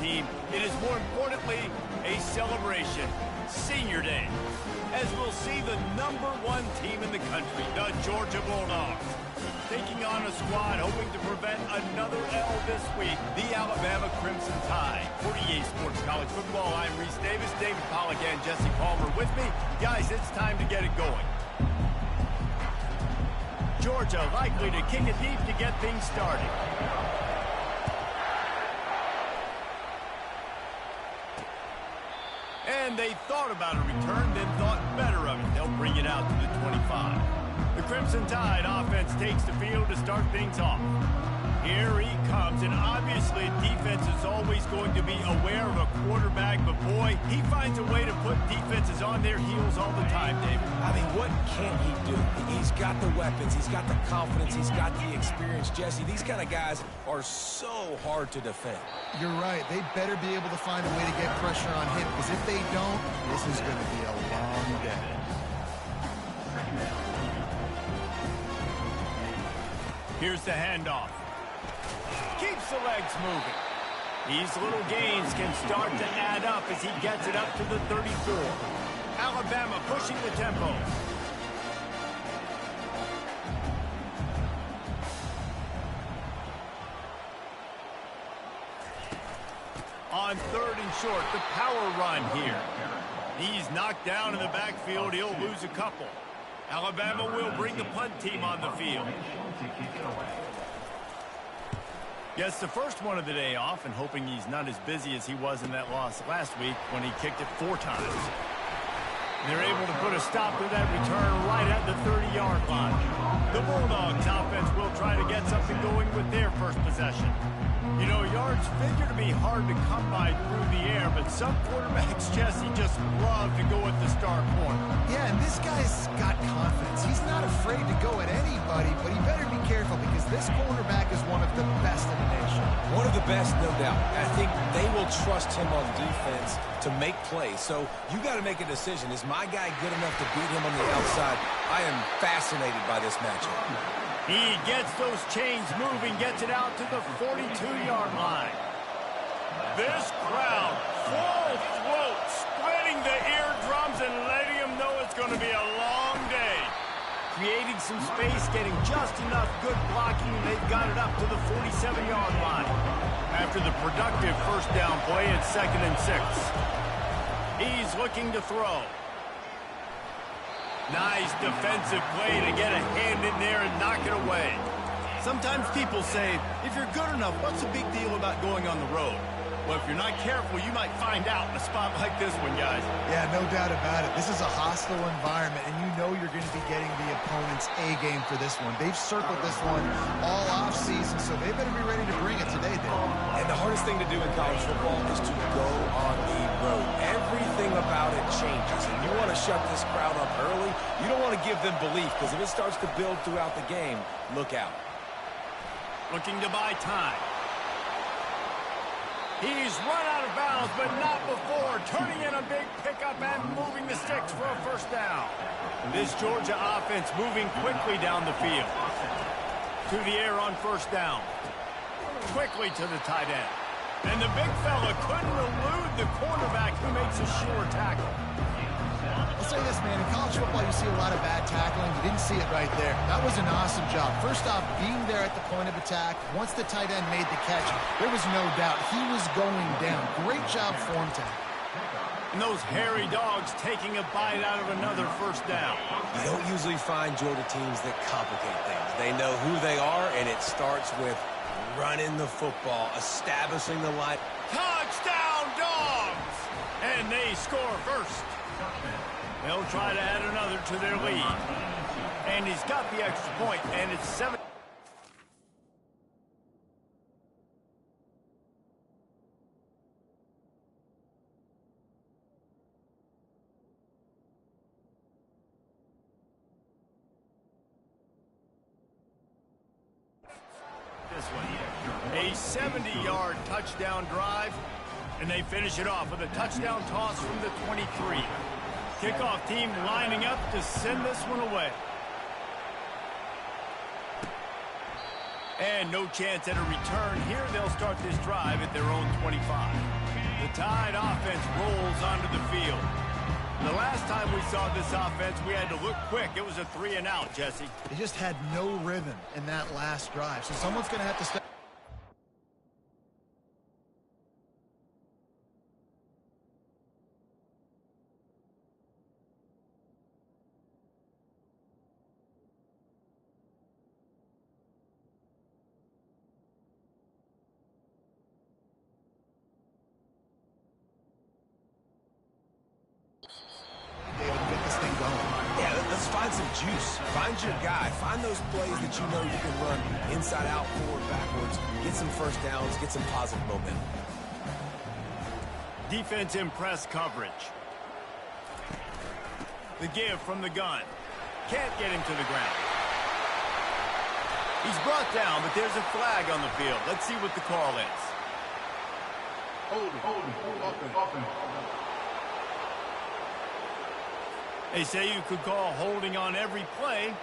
team, it is more importantly a celebration. Senior Day. As we'll see the #1 team in the country, the Georgia Bulldogs, taking on a squad hoping to prevent another L this week, the Alabama Crimson Tide. For EA Sports College Football, I'm Reese Davis, David Pollack, and Jesse Palmer with me. Guys, it's time to get it going. Georgia likely to kick it deep to get things started. And they thought about a return, then thought better of it. They'll bring it out to the 25. The Crimson Tide offense takes the field to start things off. Here he comes, and obviously defense is always going to be aware of a quarterback, but boy, he finds a way to put defenses on their heels all the time, David. I mean, what can't he do? He's got the weapons, he's got the confidence, he's got the experience. Jesse, these kind of guys are so hard to defend. You're right. They better be able to find a way to get pressure on him, because if they don't, this is going to be a long day. Here's the handoff. Keeps the legs moving. These little gains can start to add up as he gets it up to the 34. Alabama pushing the tempo. On 3rd and short, the power run here. He's knocked down in the backfield. He'll lose a couple. Alabama will bring the punt team on the field. Gets the first one of the day off, and hoping he's not as busy as he was in that loss last week when he kicked it 4 times. They're able to put a stop to that return right at the 30-yard line. The Bulldogs offense will try to get something going with their first possession. You know, yards figure to be hard to come by through the air, but some quarterbacks, Jesse, just love to go at the star corner. Yeah, and this guy's got confidence. He's not afraid to go at anybody, but he better be careful because this cornerback is one of the best in the nation. One of the best, no doubt. I think they will trust him on defense to make plays. So you got to make a decision. Is my guy good enough to beat him on the outside? I am fascinated by this matchup. He gets those chains moving, gets it out to the 42-yard line. This crowd, full throat, spreading the eardrums and letting them know it's going to be a long day. Creating some space, getting just enough good blocking, and they've got it up to the 47-yard line. After the productive first down play, it's 2nd and 6. He's looking to throw. Nice defensive play to get a hand in there and knock it away. Sometimes people say, if you're good enough, what's the big deal about going on the road? Well, if you're not careful, you might find out in a spot like this one, guys. Yeah, no doubt about it. This is a hostile environment, and you know you're going to be getting the opponent's A-game for this one. They've circled this one all offseason, so they better be ready to bring it today, Dave. And the hardest thing to do in college football is to go on the road. Everything about it changes, and you want to shut this crowd up early. You don't want to give them belief, because if it starts to build throughout the game, look out. Looking to buy time. He's run out of bounds, but not before. Turning in a big pickup and moving the sticks for a first down. This Georgia offense moving quickly down the field. To the air on first down. Quickly to the tight end. And the big fella couldn't elude the cornerback who makes a sure tackle. I'll say this, man. In college football, you see a lot of bad tackling. You didn't see it right there. That was an awesome job. First off, being there at the point of attack. Once the tight end made the catch, there was no doubt he was going down. Great job form tackle. And those hairy dogs taking a bite out of another first down. You don't usually find Georgia teams that complicate things. They know who they are, and it starts with running the football, establishing the line. Touchdown, Dogs! And they score first. They'll try to add another to their lead. And he's got the extra point, and it's 7. This one, a 70-yard touchdown drive, and they finish it off with a touchdown toss from the 23. Kickoff team lining up to send this one away. And no chance at a return here. They'll start this drive at their own 25. The Tide offense rolls onto the field. The last time we saw this offense, we had to look quick. It was a 3-and-out, Jesse. They just had no rhythm in that last drive, so someone's going to have to step. Get this thing going. Yeah, let's find some juice. Find your guy. Find those plays that you know you can run inside out, forward, backwards. Get some first downs. Get some positive momentum. Defense in press coverage. The give from the gun. Can't get him to the ground. He's brought down, but there's a flag on the field. Let's see what the call is. Holding. They say you could call holding on every play.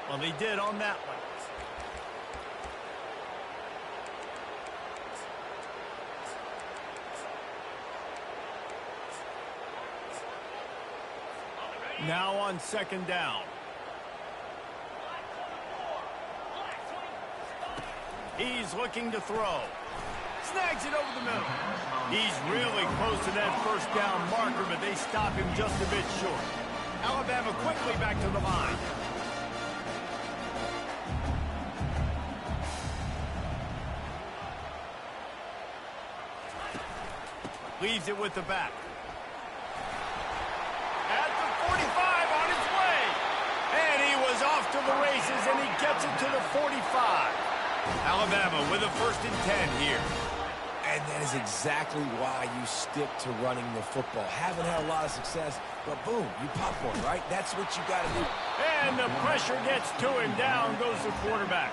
Well, they did on that one. Now on second down. He's looking to throw. Snags it over the middle. He's really close to that first down marker, but they stop him just a bit short. Alabama quickly back to the line. Leaves it with the back. At the 45 on his way. And he was off to the races, and he gets it to the 45. Alabama with a 1st and 10 here. And that is exactly why you stick to running the football. Haven't had a lot of success, but boom, you pop one, right? That's what you got to do. And the pressure gets to him. Down goes the quarterback.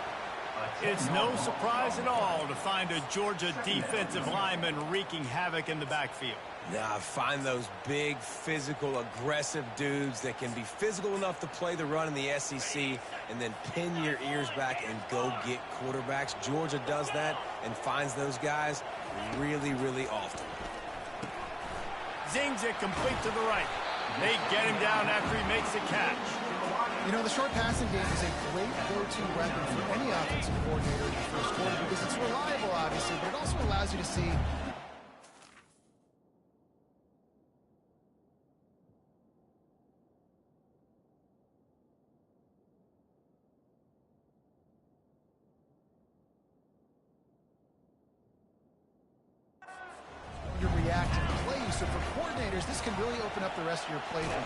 It's no surprise at all to find a Georgia defensive lineman wreaking havoc in the backfield. Nah, find those big, physical, aggressive dudes that can be physical enough to play the run in the SEC and then pin your ears back and go get quarterbacks. Georgia does that and finds those guys really, really often. Zings it complete to the right. They get him down after he makes the catch. You know, the short passing game is a great go-to weapon for any offensive coordinator in the first quarter because it's reliable, obviously, but it also allows you to see your reactive plays. So for coordinators, this can really open up the rest of your playbook.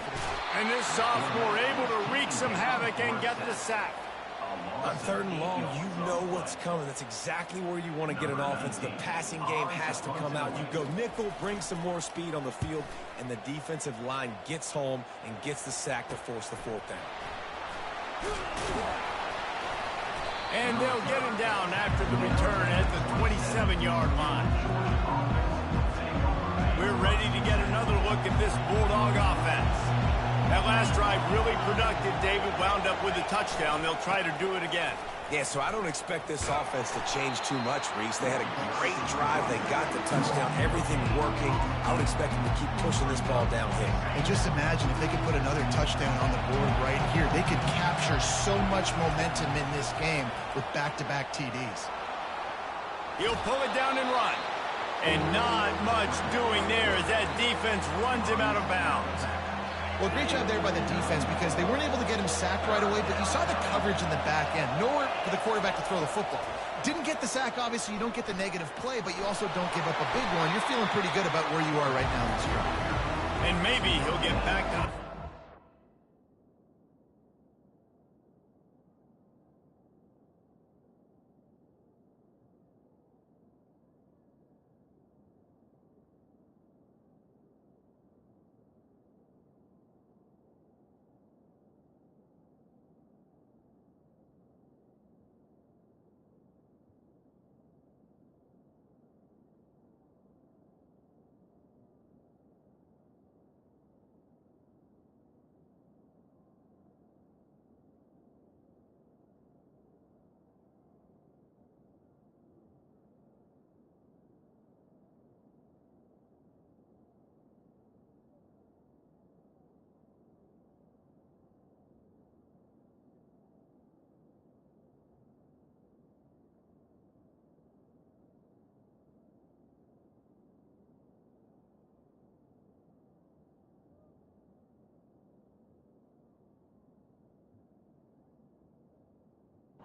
And this sophomore able to wreak some havoc and get the sack. On 3rd and long, you know what's coming. That's exactly where you want to get an offense. The passing game has to come out. You go nickel, bring some more speed on the field, and the defensive line gets home and gets the sack to force the 4th down. And they'll get him down after the return at the 27-yard line. We're ready to get another look at this Bulldog offense. That last drive really productive. David wound up with a touchdown. They'll try to do it again. Yeah, so I don't expect this offense to change too much, Reese. They had a great drive. They got the touchdown. Everything working. I would expect them to keep pushing this ball downhill. And just imagine if they could put another touchdown on the board right here. They could capture so much momentum in this game with back-to-back TDs. He'll pull it down and run. And not much doing there as that defense runs him out of bounds. Well, great job there by the defense because they weren't able to get him sacked right away, but you saw the coverage in the back end. Nowhere for the quarterback to throw the football. Didn't get the sack, obviously. You don't get the negative play, but you also don't give up a big one. You're feeling pretty good about where you are right now in this drive. And maybe he'll get back to the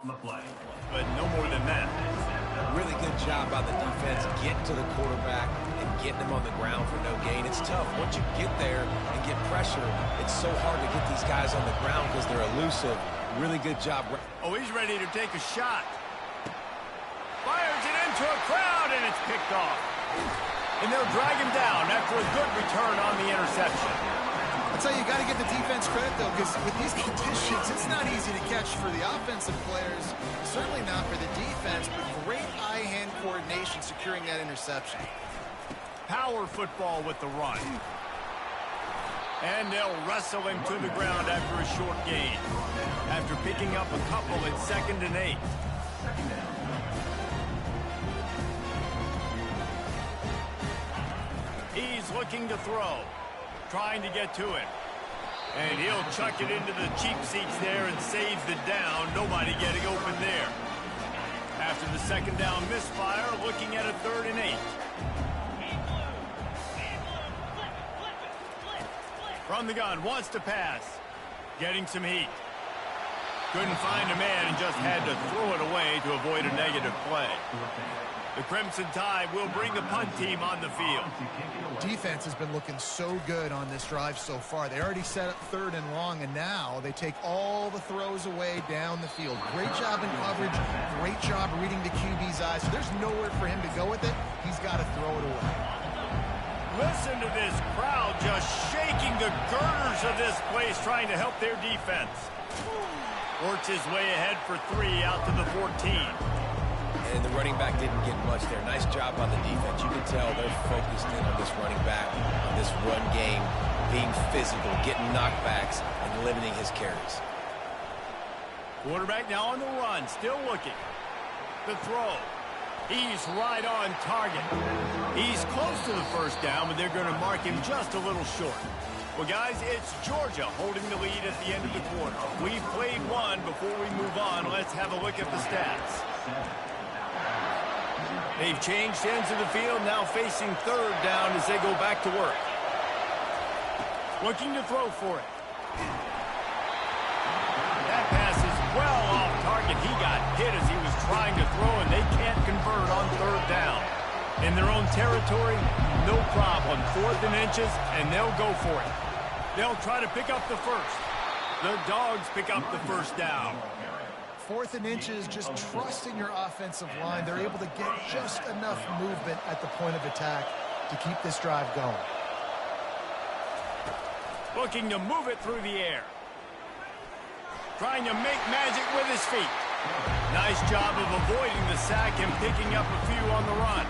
but no more than that. Really good job by the defense getting to the quarterback and getting him on the ground for no gain. It's tough. Once you get there and get pressure, it's so hard to get these guys on the ground because they're elusive. Really good job. Oh, he's ready to take a shot. Fires it into a crowd, and it's picked off. And they'll drag him down after a good return on the interception. I'll tell you, you got to give the defense credit, though, because with these conditions, it's not easy to catch for the offensive players. Certainly not for the defense, but great eye-hand coordination securing that interception. Power football with the run. And they'll wrestle him to the ground after a short gain. After picking up a couple at 2nd and 8. He's looking to throw. Trying to get to him. And he'll chuck it into the cheap seats there and saves the down. Nobody getting open there. After the 2nd down misfire, looking at a 3rd and 8. From the gun, wants to pass. Getting some heat. Couldn't find a man and just had to throw it away to avoid a negative play. The Crimson Tide will bring the punt team on the field. Defense has been looking so good on this drive so far. They already set up 3rd and long, and now they take all the throws away down the field. Great job in coverage. Great job reading the QB's eyes. So there's nowhere for him to go with it. He's got to throw it away. Listen to this crowd just shaking the girders of this place, trying to help their defense. Works his way ahead for 3 out to the 14. And the running back didn't get much there. Nice job on the defense. You can tell they're focused in on this running back, on this run game, being physical, getting knockbacks, and limiting his carries. Quarterback now on the run, still looking. The throw. He's right on target. He's close to the 1st down, but they're going to mark him just a little short. Well, guys, it's Georgia holding the lead at the end of the quarter. We've played one. Before we move on, let's have a look at the stats. They've changed ends of the field, now facing 3rd down as they go back to work. Looking to throw for it. That pass is well off target. He got hit as he was trying to throw, and they can't convert on 3rd down. In their own territory, no problem. 4th and inches, and they'll go for it. They'll try to pick up the 1st. The Dogs pick up the 1st down. 4th and inches, just trusting your offensive line. They're able to get just enough movement at the point of attack to keep this drive going. Looking to move it through the air. Trying to make magic with his feet. Nice job of avoiding the sack and picking up a few on the run.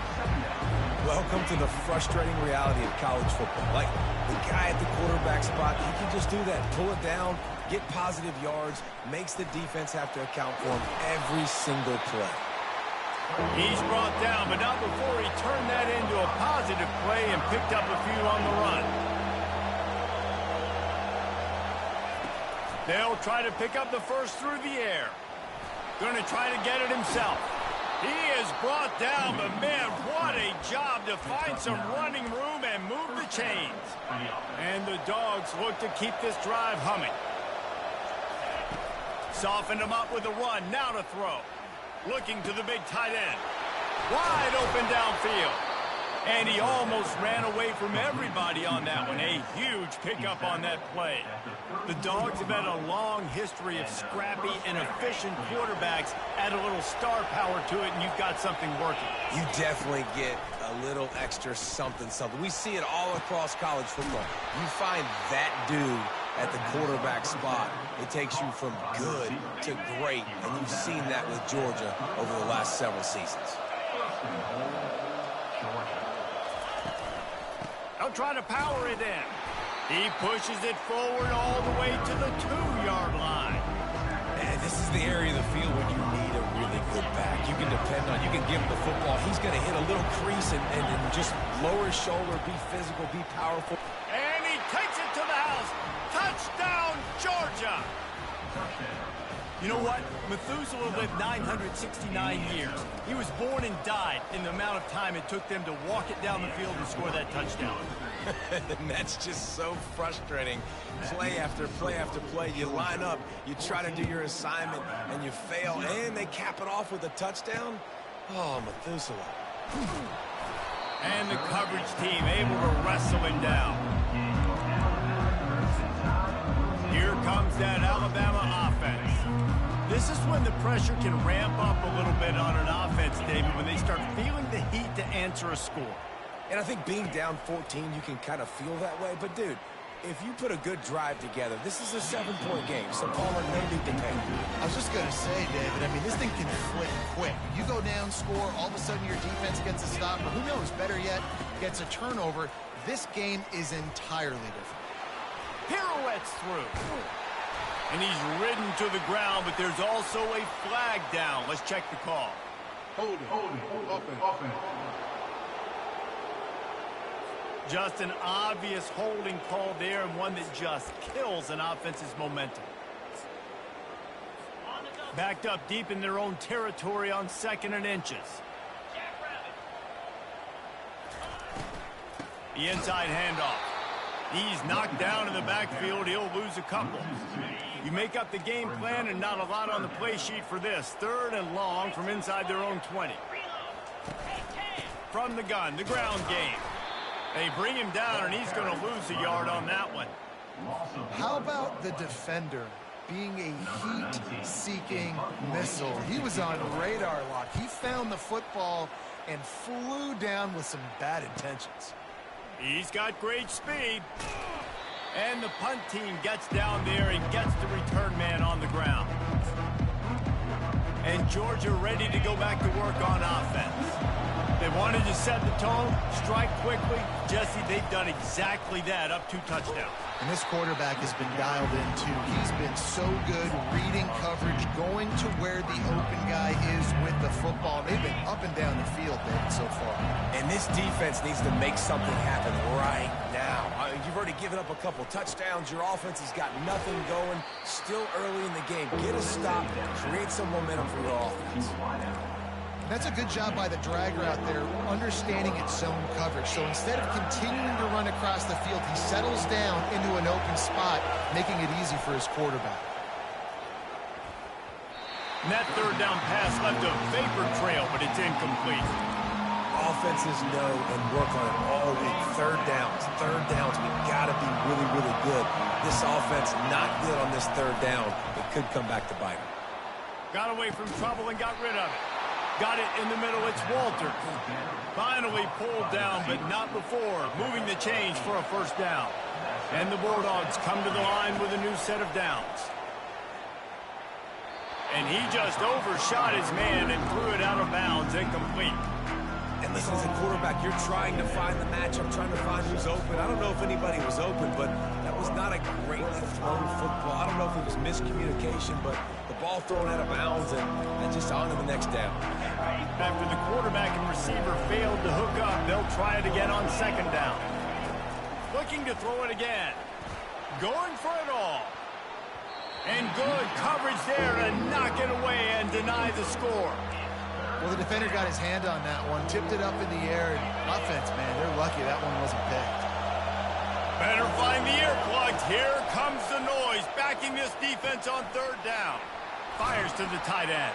Welcome to the frustrating reality of college football. Like, the guy at the quarterback spot, he can just do that. Pull it down, get positive yards, makes the defense have to account for him every single play. He's brought down, but not before he turned that into a positive play and picked up a few on the run. They'll try to pick up the 1st through the air. Going to try to get it himself. He is brought down, but man, what a job to find some running room and move the chains. And the Dogs look to keep this drive humming. Softened him up with a run, now to throw. Looking to the big tight end. Wide open downfield. And he almost ran away from everybody on that one. A huge pickup on that play. The Dogs have had a long history of scrappy and efficient quarterbacks. Add a little star power to it, and you've got something working. You definitely get a little extra something. We see it all across college football. You find that dude at the quarterback spot, it takes you from good to great, and you've seen that with Georgia over the last several seasons. They'll try to power it in. He pushes it forward all the way to the 2-yard line. And this is the area of the field where you need a really good back. You can depend on, you can give him the football. He's going to hit a little crease and just lower his shoulder, be physical, be powerful. And he takes it to the house. Touchdown, Georgia. You know what? Methuselah lived 969 years. He was born and died in the amount of time it took them to walk it down the field and score that touchdown. And that's just so frustrating. Play after play after play. You line up, you try to do your assignment, and you fail, and they cap it off with a touchdown? Oh, Methuselah. And the coverage team able to wrestle him down. Here comes that Alabama offense. This is when the pressure can ramp up a little bit on an offense, David, when they start feeling the heat to answer a score. And I think being down 14, you can kind of feel that way. But, dude, if you put a good drive together, this is a 7-point game, so Palmer, no need to panic. I was just going to say, David, I mean, this thing can flip quick. You go down, score, all of a sudden your defense gets a stop, or who knows, better yet, gets a turnover. This game is entirely different. Pirouettes through. And he's ridden to the ground, but there's also a flag down. Let's check the call. Hold it, offense. Just an obvious holding call there, and one that just kills an offense's momentum. Backed up deep in their own territory on 2nd and inches. The inside handoff. He's knocked down in the backfield. He'll lose a couple. You make up the game plan and not a lot on the play sheet for this. 3rd and long from inside their own 20. From the gun, the ground game. They bring him down, and he's going to lose a yard on that one. How about the defender being a heat-seeking missile? He was on radar lock. He found the football and flew down with some bad intentions. He's got great speed. And the punt team gets down there and gets the return man on the ground. And Georgia ready to go back to work on offense. They wanted to set the tone, strike quickly. Jesse, they've done exactly that, up 2 touchdowns. And this quarterback has been dialed in, too. He's been so good reading coverage, going to where the open guy is with the football. They've been up and down the field, David, so far. And this defense needs to make something happen right now. You've already given up a couple touchdowns. Your offense has got nothing going. Still early in the game. Get a stop. Create some momentum for your offense. That's a good job by the drag route there, understanding its zone coverage. So instead of continuing to run across the field, he settles down into an open spot, making it easy for his quarterback. And that 3rd down pass left a vapor trail, but it's incomplete. Offenses know and work on it all week. 3rd downs. 3rd downs, we've got to be really, really good. This offense not good on this 3rd down. It could come back to bite him. Got away from trouble and got rid of it. Got it in the middle, it's Walter. Finally pulled down, but not before. Moving the chains for a 1st down. And the Bulldogs come to the line with a new set of downs. And he just overshot his man and threw it out of bounds, incomplete. And listen, as a quarterback, you're trying to find the matchup, trying to find who's open. I don't know if anybody was open, but that was not a greatly thrown football. I don't know if it was miscommunication, but the ball thrown out of bounds and just on to the next down. After the quarterback and receiver failed to hook up, they'll try it again on 2nd down. Looking to throw it again. Going for it all. And good coverage there to knock it away and deny the score. Well, the defender got his hand on that one, tipped it up in the air, and offense, man, they're lucky that one wasn't picked. Better find the earplugs. Here comes the noise, backing this defense on 3rd down. Fires to the tight end.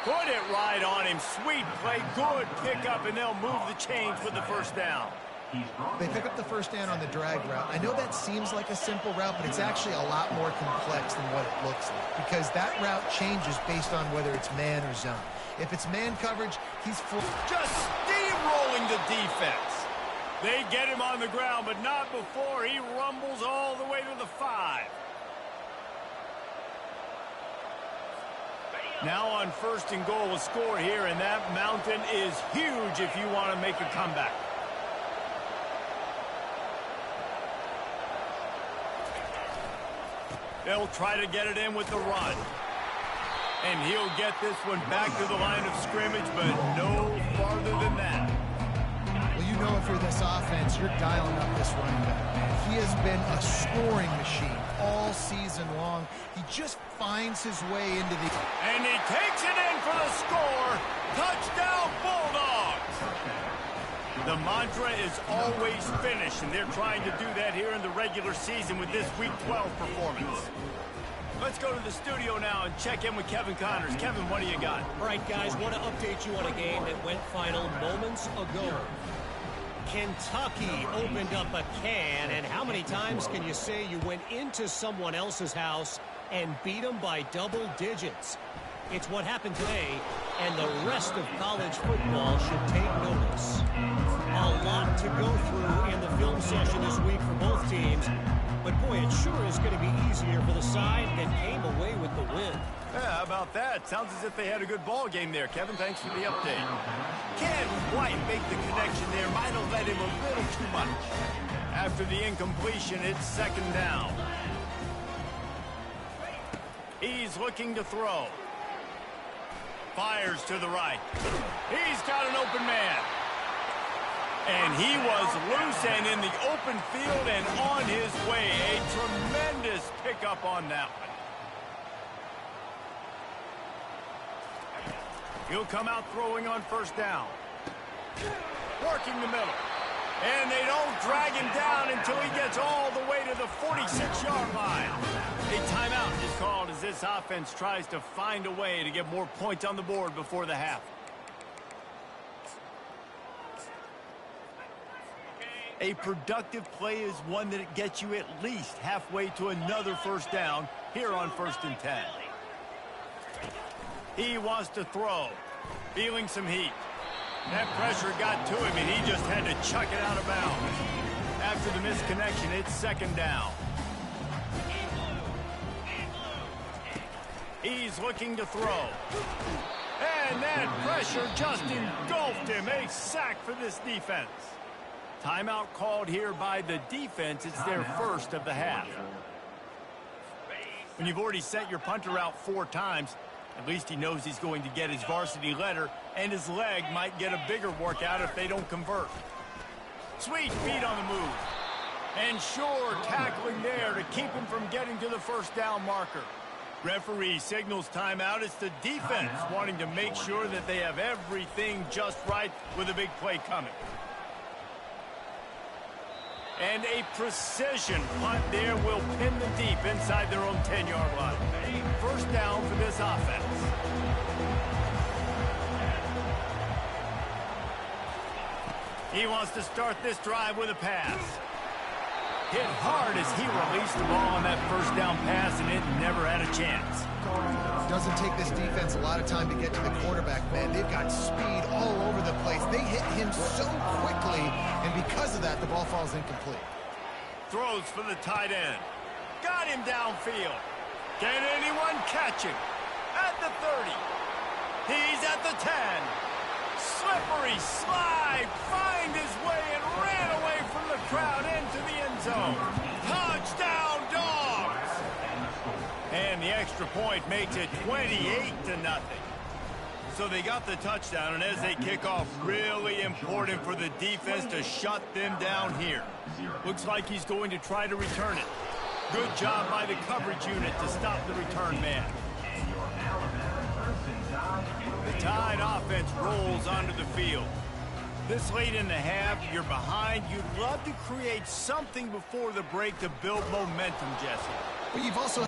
Put it right on him. Sweet play, good pickup, and they'll move the chains with the 1st down. They pick up the 1st down on the drag route. I know that seems like a simple route, but it's actually a lot more complex than what it looks like, because that route changes based on whether it's man or zone. If it's man coverage, he's full. Just steamrolling the defense. They get him on the ground, but not before he rumbles all the way to the 5. Now on 1st and goal, a score here, and that mountain is huge if you want to make a comeback. They'll try to get it in with the run. And he'll get this one back to the line of scrimmage, but no farther than that. Well, you know if you're this offense, you're dialing up this running back, man. He has been a scoring machine all season long. He just finds his way into the... And he takes it in for the score. Touchdown, Bulldogs! The mantra is always finish, and they're trying to do that here in the regular season with this Week 12 performance. Let's go to the studio now and check in with Kevin Connors. Kevin, what do you got? All right, guys, want to update you on a game that went final moments ago. Kentucky opened up a can, and how many times can you say you went into someone else's house and beat them by double digits? It's what happened today, and the rest of college football should take notice. A lot to go through in the film session this week for both teams, but boy, it sure is going to be easier for the side that came away with the win. Yeah, how about that? Sounds as if they had a good ball game there. Kevin, thanks for the update. Can't quite make the connection there. Might have led him a little too much. After the incompletion, it's second down. He's looking to throw. Fires to the right. He's got an open man. And he was loose and in the open field and on his way. A tremendous pickup on that one. He'll come out throwing on first down. Working the middle. And they don't drag him down until he gets all the way to the 46-yard line. A timeout is called as this offense tries to find a way to get more points on the board before the half. A productive play is one that gets you at least halfway to another first down here on 1st and 10. He wants to throw, feeling some heat. That pressure got to him, and he just had to chuck it out of bounds. After the misconnection, it's second down. He's looking to throw. And that pressure just engulfed him. A sack for this defense. Timeout called here by the defense. It's their first of the half. When you've already set your punter out 4 times, at least he knows he's going to get his varsity letter, and his leg might get a bigger workout if they don't convert. Sweet feet on the move. And sure tackling there to keep him from getting to the first down marker. Referee signals timeout. It's the defense wanting to make sure that they have everything just right with a big play coming. And a precision punt there will pin them deep inside their own 10-yard line. First down for this offense. He wants to start this drive with a pass. Hit hard as he released the ball on that first down pass, and it never had a chance. Doesn't take this defense a lot of time to get to the quarterback, man. They've got speed all over the place. They hit him so quickly, and because of that, the ball falls incomplete. Throws for the tight end. Got him downfield. Can anyone catch him? At the 30. He's at the 10. Slippery slide. Find his way and ran away from the crowd into the end zone. Touchdown, Dogs! And the extra point makes it 28-0. So they got the touchdown, and as they kick off, really important for the defense to shut them down here. Looks like he's going to try to return it. Good job by the coverage unit to stop the return man. The Tide offense rolls onto the field. This late in the half, you're behind. You'd love to create something before the break to build momentum, Jesse. But you've also...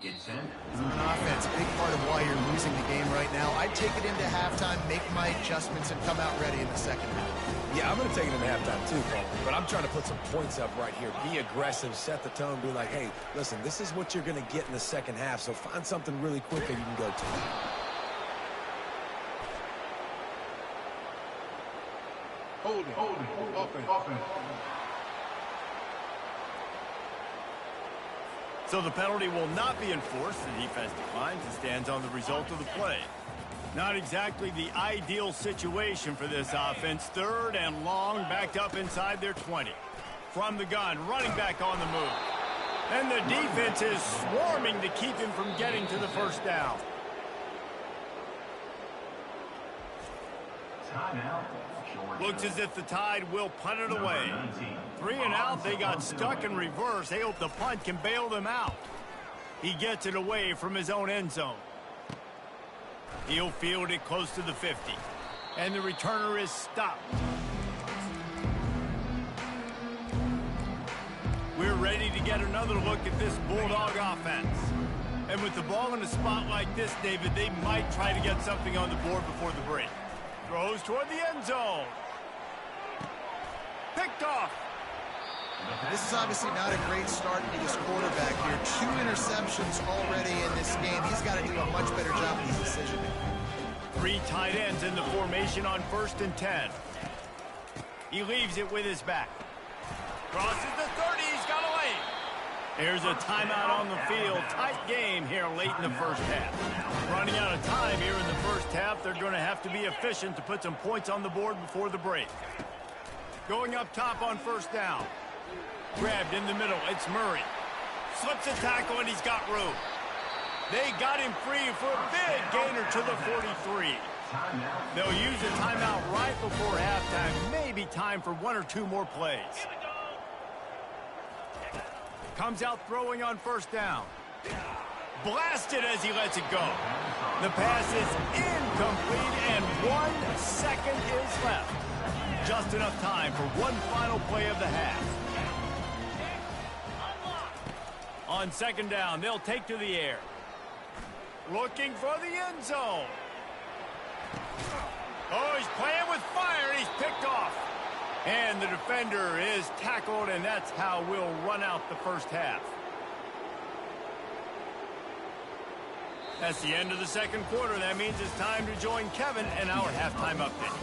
On offense, a big part of why you're losing the game right now. I'd take it into halftime, make my adjustments, and come out ready in the second half. Yeah, I'm going to take it into halftime too, Paul. But I'm trying to put some points up right here. Be aggressive, set the tone, be like, hey, listen, this is what you're going to get in the second half, so find something really quick that you can go to. Hold it. Offense. So the penalty will not be enforced. The defense declines and stands on the result of the play. Not exactly the ideal situation for this offense. 3rd and long, backed up inside their 20. From the gun, running back on the move. And the defense is swarming to keep him from getting to the first down. Looks as if the Tide will punt it away. 3 and out, they got stuck in reverse. They hope the punt can bail them out. He gets it away from his own end zone. He'll field it close to the 50. And the returner is stopped. We're ready to get another look at this Bulldog offense. And with the ball in a spot like this, David, they might try to get something on the board before the break. Throws toward the end zone. Picked off. This is obviously not a great start for this quarterback here. 2 interceptions already in this game. He's got to do a much better job with his decision-making. 3 tight ends in the formation on 1st and 10. He leaves it with his back. Crosses the 30. He's got a lane. Here's a timeout on the field. Tight game here late in the first half. Running out of time here in the first half. They're going to have to be efficient to put some points on the board before the break. Going up top on 1st down. Grabbed in the middle. It's Murray. Slips a tackle and he's got room. They got him free for a big gainer to the 43. They'll use a timeout right before halftime. Maybe time for 1 or 2 more plays. Comes out throwing on 1st down. Blasted as he lets it go. The pass is incomplete and 1 second is left. Just enough time for one final play of the half. On 2nd down, they'll take to the air. Looking for the end zone. Oh, he's playing with fire, and he's picked off. And the defender is tackled, and that's how we'll run out the first half. That's the end of the 2nd quarter. That means it's time to join Kevin in our halftime update.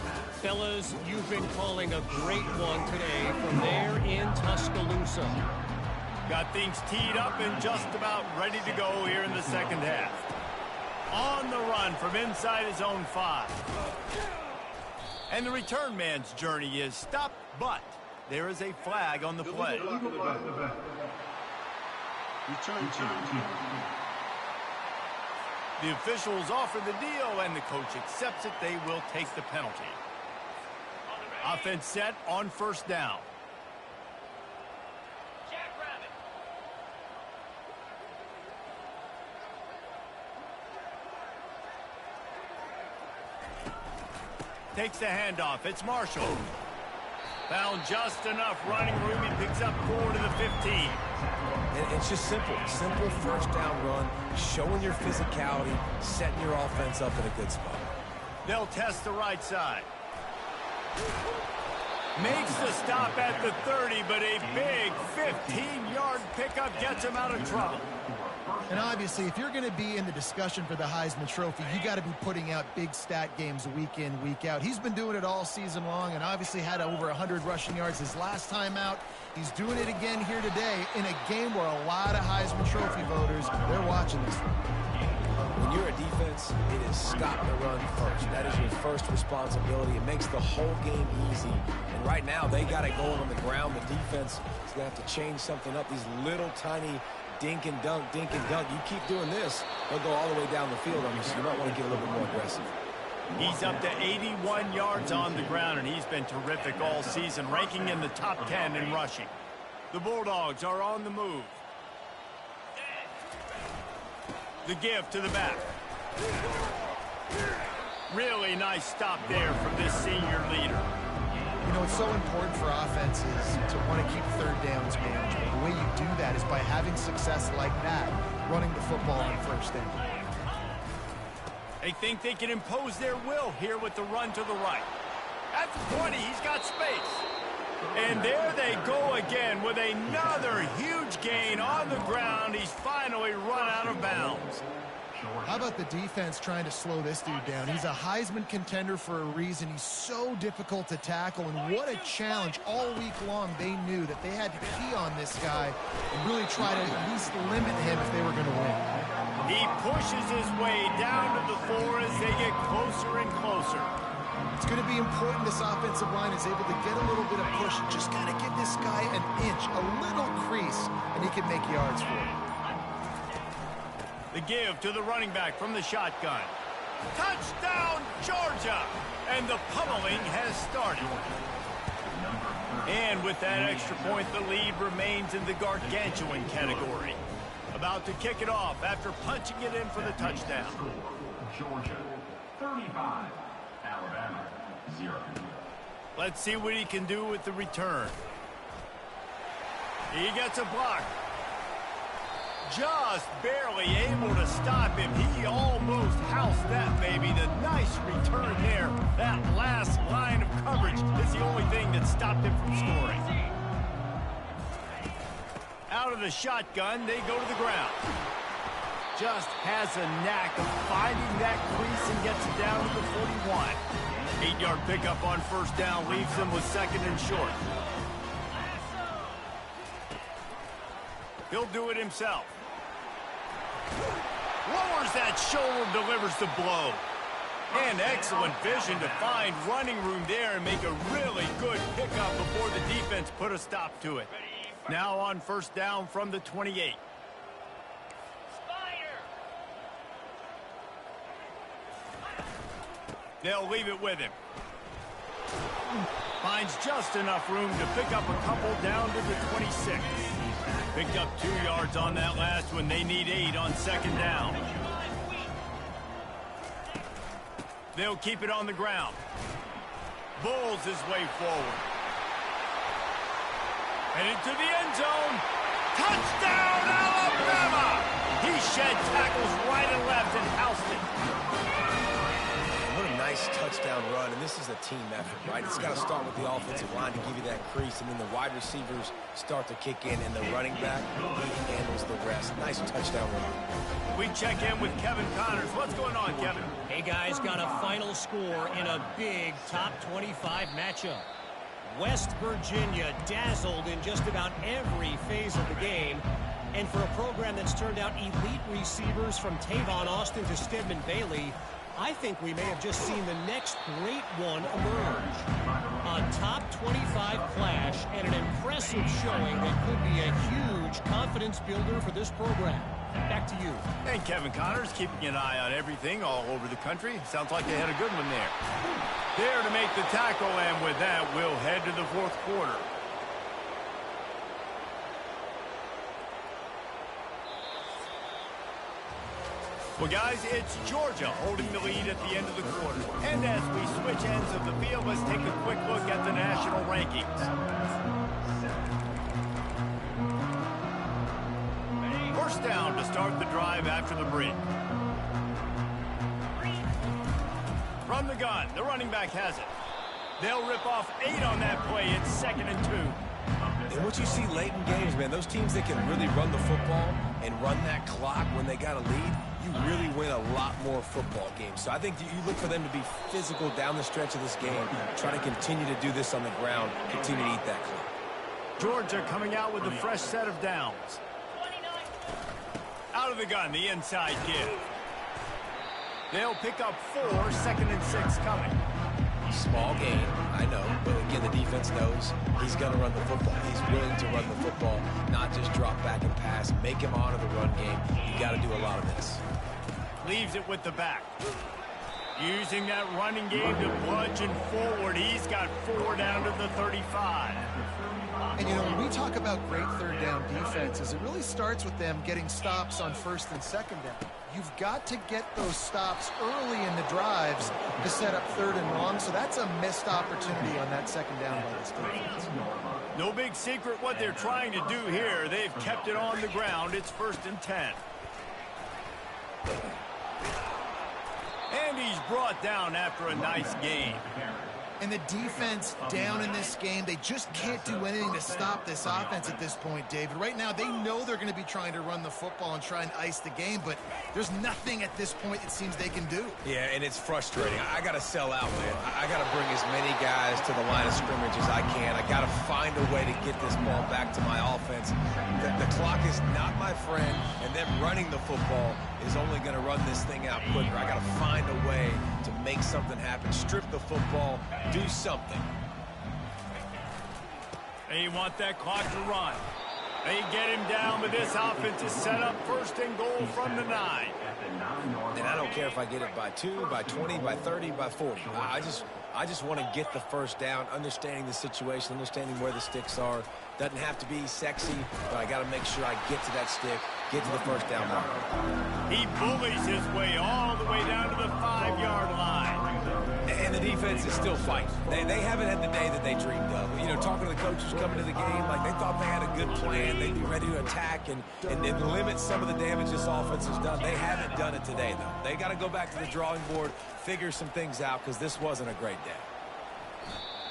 Fellas, you've been calling a great one today from there in Tuscaloosa. Got things teed up and just about ready to go here in the 2nd half. On the run from inside his own 5. And the return man's journey is stopped, but there is a flag on the play. The officials offer the deal, and the coach accepts it. They will take the penalty. Offense set on 1st down. Takes the handoff. It's Marshall. Found just enough running room. He picks up 4 to the 15. And it's just simple. Simple 1st down run, showing your physicality, setting your offense up in a good spot. They'll test the right side. Makes the stop at the 30, but a big 15-yard pickup gets him out of trouble. And obviously, if you're going to be in the discussion for the Heisman Trophy, you got to be putting out big stat games week in, week out. He's been doing it all season long and obviously had over 100 rushing yards his last time out. He's doing it again here today in a game where a lot of Heisman Trophy voters, they're watching this one. When you're a defense, it is stop the run first. That is your first responsibility. It makes the whole game easy. And right now, they got it going on the ground. The defense is going to have to change something up. These little tiny dink and dunk, dink and dunk. You keep doing this, they'll go all the way down the field on you, so you might want to get a little bit more aggressive. He's up to 81 yards on the ground, and he's been terrific all season, ranking in the top 10 in rushing. The Bulldogs are on the move. The give to the back. Really nice stop there from this senior leader. You You know, it's so important for offenses to want to keep third downs manageable. The way you do that is by having success like that, running the football on first down. They think they can impose their will here with the run to the right. At the 20, he's got space. And there they go again with another huge gain on the ground. He's finally run out of bounds. How about the defense trying to slow this dude down? He's a Heisman contender for a reason. He's so difficult to tackle, and what a challenge. All week long they knew that they had to key on this guy and really try to at least limit him if they were going to win. He pushes his way down to the floor as they get closer and closer. It's going to be important this offensive line is able to get a little bit of push. Just got to give this guy an inch, a little crease, and he can make yards for it. The give to the running back from the shotgun. Touchdown, Georgia! And the pummeling has started. And with that extra point, the lead remains in the gargantuan category. About to kick it off after punching it in for the touchdown. Georgia, 35. Alabama, 0. Let's see what he can do with the return. He gets a block. Just barely able to stop him. He almost housed that baby. The nice return there. That last line of coverage is the only thing that stopped him from scoring. Out of the shotgun, they go to the ground. Just has a knack of finding that crease and gets it down to the 41. 8-yard pickup on first down leaves them with second and short. He'll do it himself. Lowers that shoulder, delivers the blow. And excellent vision to find running room there and make a really good pickup before the defense put a stop to it. Now on first down from the 28. They'll leave it with him. Finds just enough room to pick up a couple down to the 26. Picked up 2 yards on that last one. They need 8 on second down. They'll keep it on the ground. Bulls his way forward. Headed to the end zone. Touchdown, Alabama! He shed tackles right and left and housed it. What a nice touchdown run, and this is a team effort, right? It's got to start with the offensive line to give you that crease, and then the wide receivers start to kick in, and the running back, he handles the rest. Nice touchdown run. We check in with Kevin Connors. What's going on, Kevin? Hey, guys, got a final score in a big top 25 matchup. West Virginia dazzled in just about every phase of the game. And for a program that's turned out elite receivers from Tavon Austin to Stedman Bailey, I think we may have just seen the next great one emerge. A top 25 clash and an impressive showing that could be a huge confidence builder for this program. Back to you. And Kevin Connors keeping an eye on everything all over the country. Sounds like they had a good one there. There to make the tackle, and with that, we'll head to the fourth quarter. Well, guys, it's Georgia holding the lead at the end of the quarter. And as we switch ends of the field, let's take a quick look at the national rankings. First down to start the drive after the break. From the gun, the running back has it. They'll rip off 8 on that play. It's 2nd and 2. And what you see late in games, man, those teams that can really run the football and run that clock when they got a lead, you really win a lot more football games. So I think you look for them to be physical down the stretch of this game, try to continue to do this on the ground, continue to eat that clock. Georgia coming out with a fresh set of downs. Out of the gun, the inside give. They'll pick up 4, 2nd and 6 coming. Small gain, I know, but again, the defense knows he's going to run the football. He's willing to run the football, not just drop back and pass, make him honor the run game. You got to do a lot of this. Leaves it with the back. Using that running game to bludgeon forward. He's got 4 down to the 35. And, you know, when we talk about great third down defenses, it really starts with them getting stops on first and second down. You've got to get those stops early in the drives to set up 3rd and long, so that's a missed opportunity on that 2nd down by this defense. No big secret what they're trying to do here. They've kept it on the ground. It's 1st and 10. And he's brought down after a nice gain. And the defense down in this game, they just can't do anything to stop this offense at this point, David. Right now, they know they're going to be trying to run the football and try and ice the game, but there's nothing at this point it seems they can do. Yeah, and it's frustrating. I got to sell out, man. I got to bring as many guys to the line of scrimmage as I can. I got to find a way to get this ball back to my offense. The clock is not my friend, and them running the football is only going to run this thing out quicker. I got to find a way to make something happen. Strip the football. Do something. They want that clock to run. They get him down, but this offense is set up 1st and goal from the 9. And I don't care if I get it by 2, by 20, by 30, by 40. I just want to get the 1st down, understanding the situation, understanding where the sticks are. Doesn't have to be sexy, but I got to make sure I get to that stick, get to the 1st down line. He bullies his way all the way down to the 5-yard line. And the defense is still fighting. They haven't had the day that they dreamed of. You know, talking to the coaches coming to the game, like they thought they had a good plan. They'd be ready to attack and limit some of the damage this offense has done. They haven't done it today, though. They got to go back to the drawing board, figure some things out, because this wasn't a great day.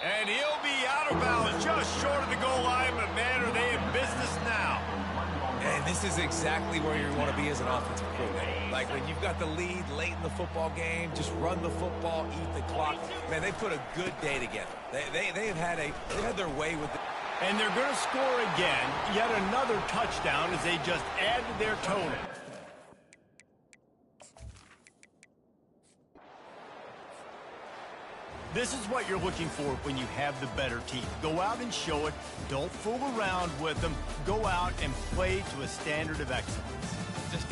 And he'll be out of bounds just short of the goal line, but man, are they in business now. And this is exactly where you want to be as an offensive coordinator. Like when you've got the lead late in the football game, just run the football, eat the clock. Man, they put a good day together. They've had their way with it. And they're going to score again, yet another touchdown as they just add to their total. This is what you're looking for when you have the better team. Go out and show it. Don't fool around with them. Go out and play to a standard of excellence. Just